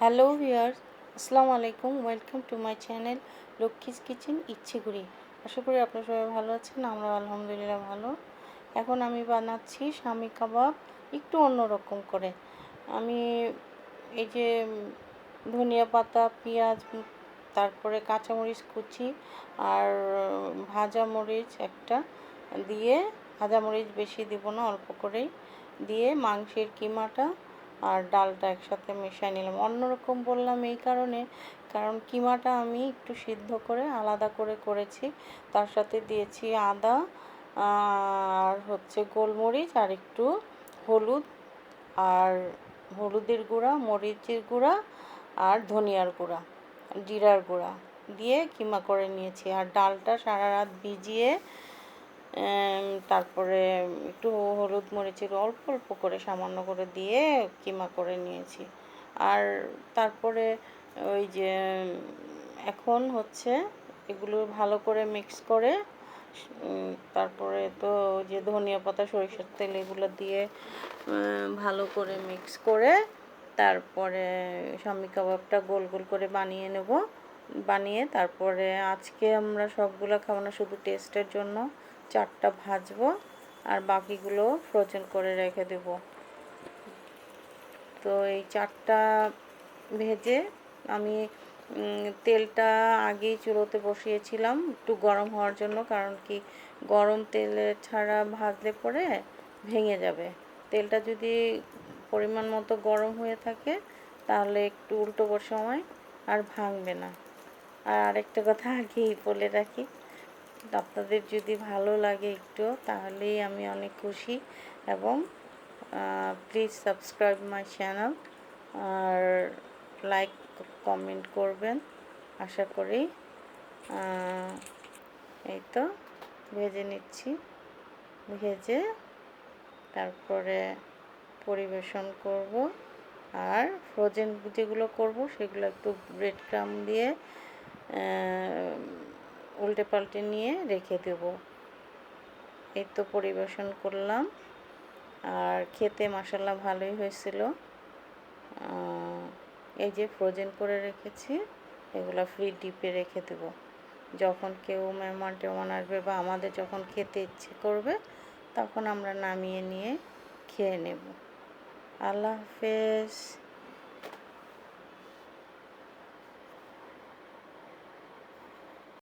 Hello viewers, আসসালামু আলাইকুম। Welcome to my channel Lakshmi's kitchen Ichchheguri. আশা করি আপনারা সবাই ভালো আছেন। আমরা আলহামদুলিল্লাহ ভালো। এখন আমি বানাচ্ছি শামি কাবাব একটু অন্যরকম করে। আমি এই যে ধনিয়া পাতা, পেঁয়াজ, তারপরে কাঁচামরিচ কুচি আর ভাজা মরিচ একটা দিয়ে, ভাজা মরিচ বেশি দিব না, অল্প করেই দিয়ে মাংসের কিমাটা আর ডালটা একসাথে মিশিয়ে নিলাম। অন্যরকম বললাম এই কারণে, কারণ কিমাটা আমি একটু সিদ্ধ করে আলাদা করে করেছি। তার সাথে দিয়েছি আদা আর গোলমরিচ আর একটু হলুদ আর হলুদের গুঁড়া, মরিচের গুঁড়া আর ধনিয়ার গুঁড়া, জিরার গুঁড়া দিয়ে কিমা করে নিয়েছি। আর ডালটা সারা রাত ভিজিয়ে তারপরে একটু হলুদ মরিচের অল্প অল্প করে সামান্য করে দিয়ে কিমা করে নিয়েছি। আর তারপরে ওই যে এখন এগুলো ভালো করে মিক্স করে তারপরে তো যে ধনিয়া পাতা, সরিষার তেল এগুলো দিয়ে ভালো করে মিক্স করে তারপরে শামি কাবাবটা গোল গোল করে বানিয়ে নেব। বানিয়ে তারপরে আজকে আমরা সবগুলো খাবো না, শুধু টেস্টের জন্য 4টা ভাজবো আর বাকিগুলো ফ্রোজেন করে রেখে দেব। তো এই 4টা ভেজে আমি তেলটা আগেই চুলোতে বসিয়েছিলাম একটু গরম হওয়ার জন্য, কারণ কি গরম তেলে ছাড়া ভাজলে পরে ভেঙে যাবে। তেলটা যদি পরিমাণ মতো গরম হয়ে থাকে তাহলে একটু উল্টোবার সময় আর ভাঙবে না। আর আরেকটা কথা আগেই বলে রাখি, আপনাদের যদি ভালো লাগে একটু তাহলেই আমি অনেক খুশি, এবং প্লিজ সাবস্ক্রাইব মাই চ্যানেল আর লাইক কমেন্ট করবেন আশা করি। এই তো ভেজে নিচ্ছি, ভেজে তারপরে পরিবেশন করব। আর ফ্রোজেন যেগুলো করব সেগুলো একটু ব্রেড ক্রাম্ব দিয়ে উল্টে পাল্টে নিয়ে রেখে দেব। এই তো পরিবেশন করলাম, আর খেতে মাশাআল্লাহ ভালোই হয়েছিল। এই যে ফ্রোজেন করে রেখেছি, এগুলো ফ্রি ডিপে রেখে দেব। যখন কেউ মেহমান টেহমান আসবে বা আমাদের যখন খেতে ইচ্ছে করবে তখন আমরা নামিয়ে নিয়ে খেয়ে নেব। আল্লাহ হাফেজ।